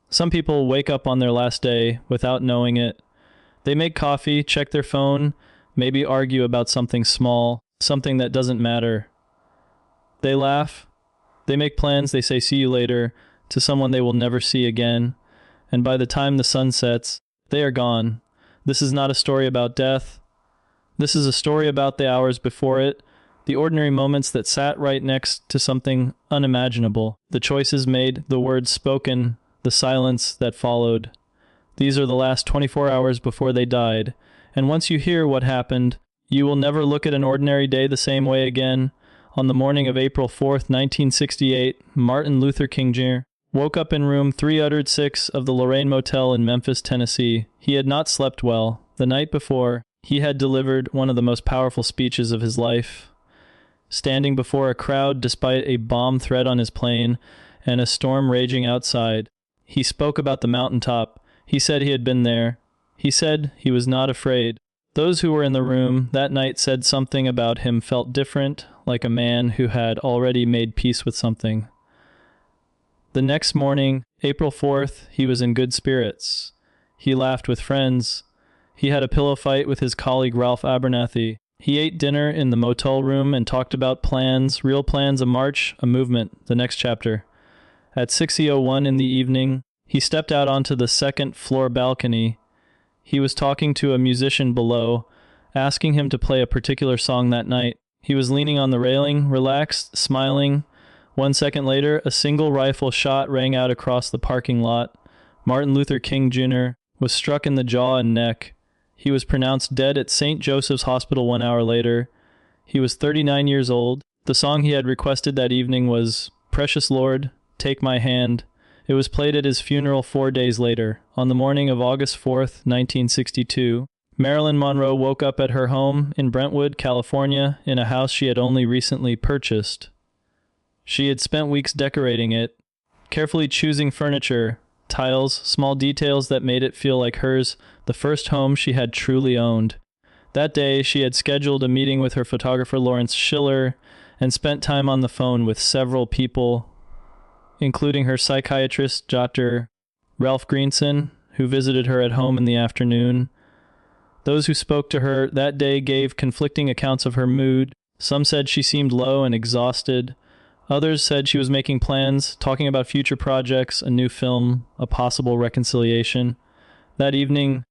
Some people wake up on their last day without knowing it. They make coffee, check their phone, maybe argue about something small, something that doesn't matter. They laugh, they make plans, they say see you later to someone they will never see again, and by the time the sun sets, they are gone. This is not a story about death. This is a story about the hours before it, the ordinary moments that sat right next to something unimaginable, the choices made, the words spoken, the silence that followed. These are the last 24 hours before they died, and once you hear what happened, you will never look at an ordinary day the same way again. On the morning of April 4th, 1968, Martin Luther King Jr. woke up in room 306 of the Lorraine Motel in Memphis, Tennessee. He had not slept well. The night before, he had delivered one of the most powerful speeches of his life. Standing before a crowd despite a bomb threat on his plane and a storm raging outside, he spoke about the mountaintop. He said he had been there. He said he was not afraid. Those who were in the room that night said something about him felt different, like a man who had already made peace with something. The next morning, April 4th, he was in good spirits. He laughed with friends. He had a pillow fight with his colleague Ralph Abernathy. He ate dinner in the motel room and talked about plans, real plans, a march, a movement, the next chapter. At 6:01 in the evening, he stepped out onto the second-floor balcony. He was talking to a musician below, asking him to play a particular song that night. He was leaning on the railing, relaxed, smiling. 1 second later, a single rifle shot rang out across the parking lot. Martin Luther King Jr. was struck in the jaw and neck. He was pronounced dead at St. Joseph's Hospital 1 hour later. He was 39 years old. The song he had requested that evening was "Precious Lord, Take My Hand." It was played at his funeral 4 days later. On the morning of August 4th, 1962, Marilyn Monroe woke up at her home in Brentwood, California, in a house she had only recently purchased. She had spent weeks decorating it, carefully choosing furniture, tiles, small details that made it feel like hers, the first home she had truly owned. That day, she had scheduled a meeting with her photographer Lawrence Schiller and spent time on the phone with several people, including her psychiatrist, Dr. Ralph Greenson, who visited her at home in the afternoon. Those who spoke to her that day gave conflicting accounts of her mood. Some said she seemed low and exhausted. Others said she was making plans, talking about future projects, a new film, a possible reconciliation. That evening,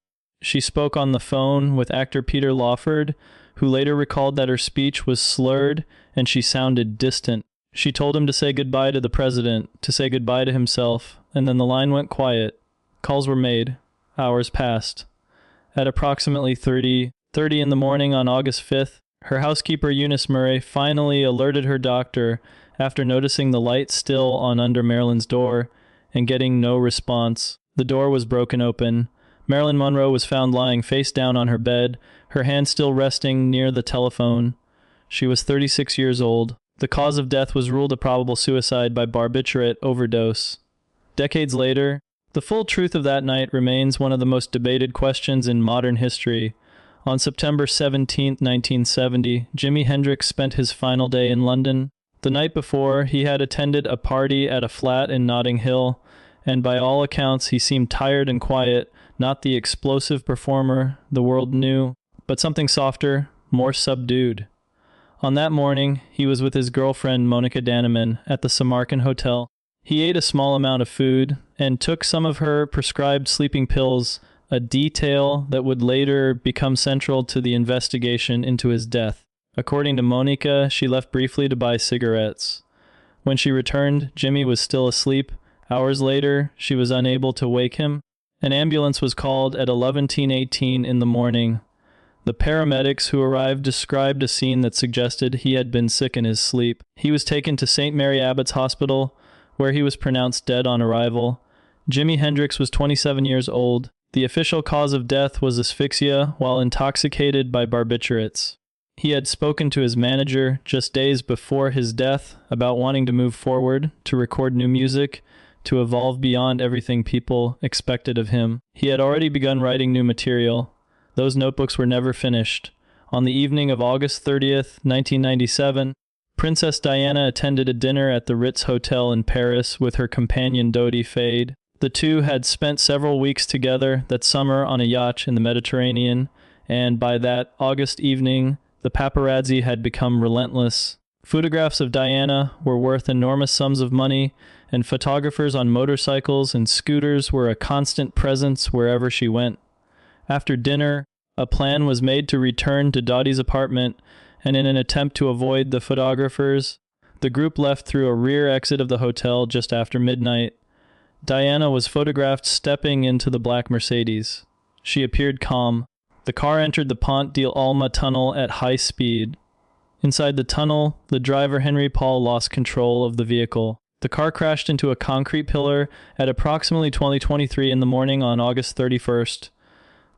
she spoke on the phone with actor Peter Lawford, who later recalled that her speech was slurred and she sounded distant. She told him to say goodbye to the president, to say goodbye to himself, and then the line went quiet. Calls were made. Hours passed. At approximately 3:30 in the morning on August 5th, her housekeeper Eunice Murray finally alerted her doctor after noticing the light still on under Marilyn's door and getting no response. The door was broken open. Marilyn Monroe was found lying face down on her bed, her hand still resting near the telephone. She was 36 years old. The cause of death was ruled a probable suicide by barbiturate overdose. Decades later, the full truth of that night remains one of the most debated questions in modern history. On September 17, 1970, Jimi Hendrix spent his final day in London. The night before, he had attended a party at a flat in Notting Hill, and by all accounts, he seemed tired and quiet, not the explosive performer the world knew, but something softer, more subdued. On that morning, he was with his girlfriend Monica Danneman at the Samarkand Hotel. He ate a small amount of food and took some of her prescribed sleeping pills, a detail that would later become central to the investigation into his death. According to Monica, she left briefly to buy cigarettes. When she returned, Jimmy was still asleep. Hours later, she was unable to wake him. An ambulance was called at 11:18 in the morning. The paramedics who arrived described a scene that suggested he had been sick in his sleep. He was taken to St. Mary Abbott's Hospital, where he was pronounced dead on arrival. Jimi Hendrix was 27 years old. The official cause of death was asphyxia while intoxicated by barbiturates. He had spoken to his manager just days before his death about wanting to move forward, to record new music, to evolve beyond everything people expected of him. He had already begun writing new material. Those notebooks were never finished. On the evening of August 30th, 1997, Princess Diana attended a dinner at the Ritz Hotel in Paris with her companion Dodi Fayed. The two had spent several weeks together that summer on a yacht in the Mediterranean, and by that August evening, the paparazzi had become relentless. Photographs of Diana were worth enormous sums of money, and photographers on motorcycles and scooters were a constant presence wherever she went. After dinner, a plan was made to return to Dottie's apartment, and in an attempt to avoid the photographers, the group left through a rear exit of the hotel just after midnight. Diana was photographed stepping into the black Mercedes. She appeared calm. The car entered the Pont de Alma tunnel at high speed. Inside the tunnel, the driver Henry Paul lost control of the vehicle. The car crashed into a concrete pillar at approximately 20:23 in the morning on August 31st.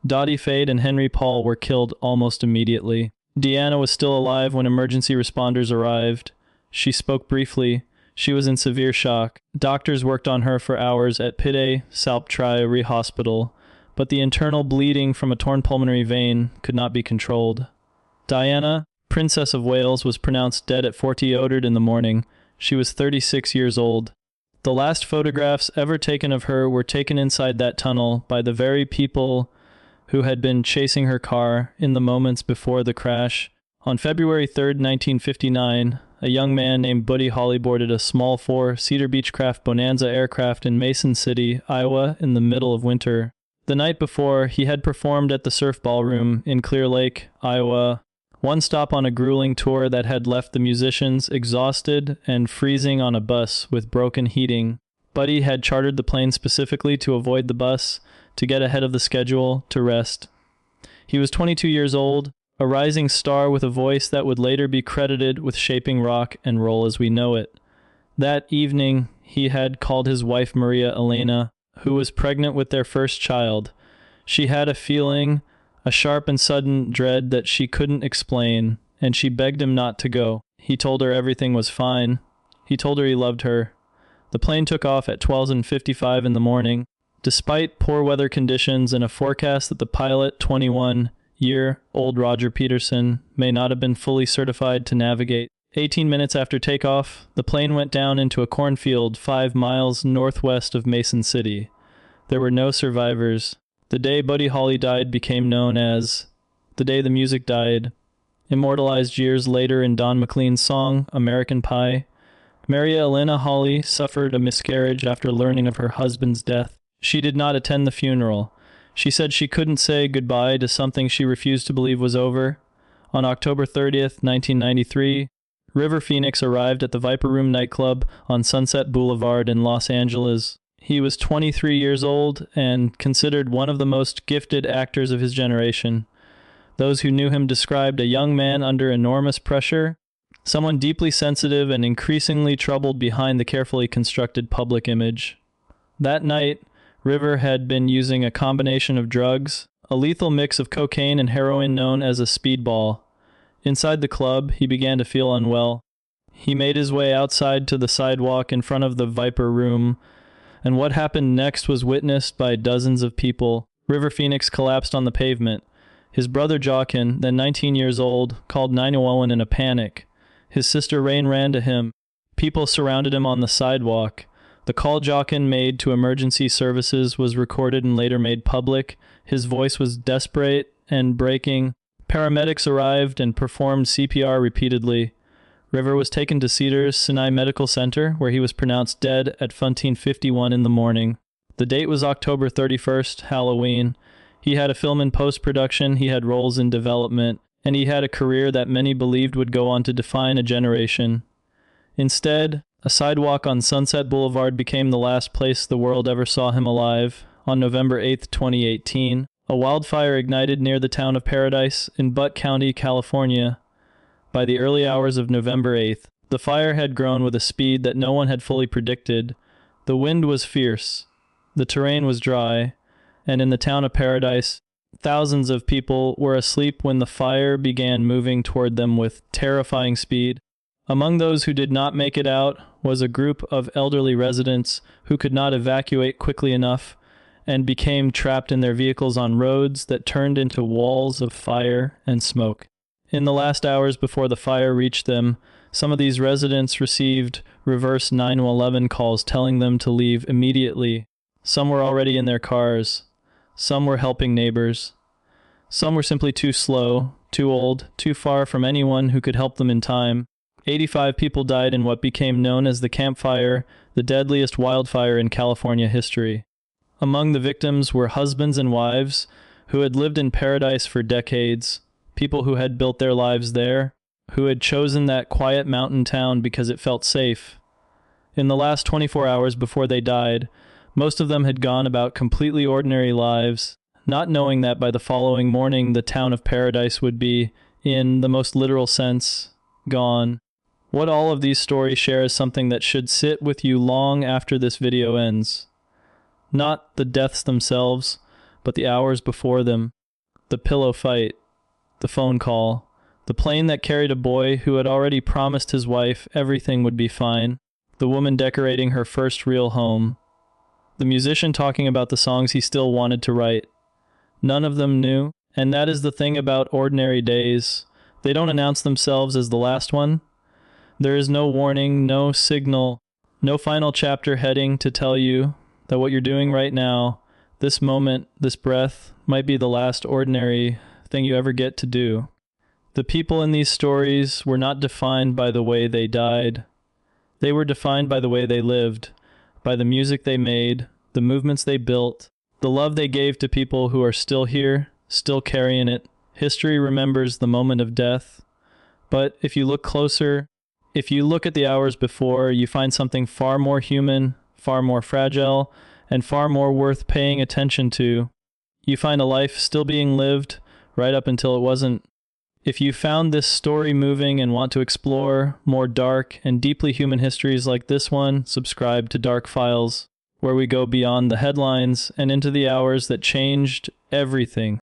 Dottie Fade and Henry Paul were killed almost immediately. Deanna was still alive when emergency responders arrived. She spoke briefly. She was in severe shock. Doctors worked on her for hours at Pide Salptri Hospital, but the internal bleeding from a torn pulmonary vein could not be controlled. Diana, Princess of Wales, was pronounced dead at 40 Oderd in the morning. She was 36 years old. The last photographs ever taken of her were taken inside that tunnel by the very people who had been chasing her car in the moments before the crash. On February 3rd, 1959, a young man named Buddy Holly boarded a small Cedar Beechcraft Bonanza aircraft in Mason City, Iowa, in the middle of winter. The night before, he had performed at the Surf Ballroom in Clear Lake, Iowa, one stop on a grueling tour that had left the musicians exhausted and freezing on a bus with broken heating. Buddy had chartered the plane specifically to avoid the bus, to get ahead of the schedule, to rest. He was 22 years old, a rising star with a voice that would later be credited with shaping rock and roll as we know it. That evening, he had called his wife Maria Elena, who was pregnant with their first child. She had a feeling, a sharp and sudden dread that she couldn't explain, and she begged him not to go. He told her everything was fine. He told her he loved her. The plane took off at 12:55 in the morning. Despite poor weather conditions and a forecast that the pilot, 21-year-old Roger Peterson, may not have been fully certified to navigate, 18 minutes after takeoff, the plane went down into a cornfield 5 miles northwest of Mason City. There were no survivors. The day Buddy Holly died became known as the day the music died, immortalized years later in Don McLean's song, American Pie. Maria Elena Holly suffered a miscarriage after learning of her husband's death. She did not attend the funeral. She said she couldn't say goodbye to something she refused to believe was over. On October 30th, 1993, River Phoenix arrived at the Viper Room nightclub on Sunset Boulevard in Los Angeles. He was 23 years old and considered one of the most gifted actors of his generation. Those who knew him described a young man under enormous pressure, someone deeply sensitive and increasingly troubled behind the carefully constructed public image. That night, River had been using a combination of drugs, a lethal mix of cocaine and heroin known as a speedball. Inside the club, he began to feel unwell. He made his way outside to the sidewalk in front of the Viper Room, and what happened next was witnessed by dozens of people. River Phoenix collapsed on the pavement. His brother Joaquin, then 19 years old, called 911 in a panic. His sister Rain ran to him. People surrounded him on the sidewalk. The call Joaquin made to emergency services was recorded and later made public. His voice was desperate and breaking. Paramedics arrived and performed CPR repeatedly. River was taken to Cedars-Sinai Medical Center, where he was pronounced dead at 15:51 in the morning. The date was October 31st, Halloween. He had a film in post-production, he had roles in development, and he had a career that many believed would go on to define a generation. Instead, a sidewalk on Sunset Boulevard became the last place the world ever saw him alive. On November 8, 2018, a wildfire ignited near the town of Paradise in Butte County, California. By the early hours of November 8th, the fire had grown with a speed that no one had fully predicted. The wind was fierce, the terrain was dry, and in the town of Paradise, thousands of people were asleep when the fire began moving toward them with terrifying speed. Among those who did not make it out was a group of elderly residents who could not evacuate quickly enough and became trapped in their vehicles on roads that turned into walls of fire and smoke. In the last hours before the fire reached them, some of these residents received reverse 911 calls telling them to leave immediately. Some were already in their cars. Some were helping neighbors. Some were simply too slow, too old, too far from anyone who could help them in time. 85 people died in what became known as the Camp Fire, the deadliest wildfire in California history. Among the victims were husbands and wives who had lived in paradise for decades, people who had built their lives there, who had chosen that quiet mountain town because it felt safe. In the last 24 hours before they died, most of them had gone about completely ordinary lives, not knowing that by the following morning the town of paradise would be, in the most literal sense, gone. What all of these stories share is something that should sit with you long after this video ends. Not the deaths themselves, but the hours before them. The pillow fight, the phone call, the plane that carried a boy who had already promised his wife everything would be fine, the woman decorating her first real home, the musician talking about the songs he still wanted to write. None of them knew, and that is the thing about ordinary days. They don't announce themselves as the last one. There is no warning, no signal, no final chapter heading to tell you that what you're doing right now, this moment, this breath, might be the last ordinary thing you ever get to do. The people in these stories were not defined by the way they died. They were defined by the way they lived, by the music they made, the movements they built, the love they gave to people who are still here, still carrying it. History remembers the moment of death. But if you look closer, if you look at the hours before, you find something far more human, far more fragile, and far more worth paying attention to. You find a life still being lived right up until it wasn't. If you found this story moving and want to explore more dark and deeply human histories like this one, subscribe to Dark Files, where we go beyond the headlines and into the hours that changed everything.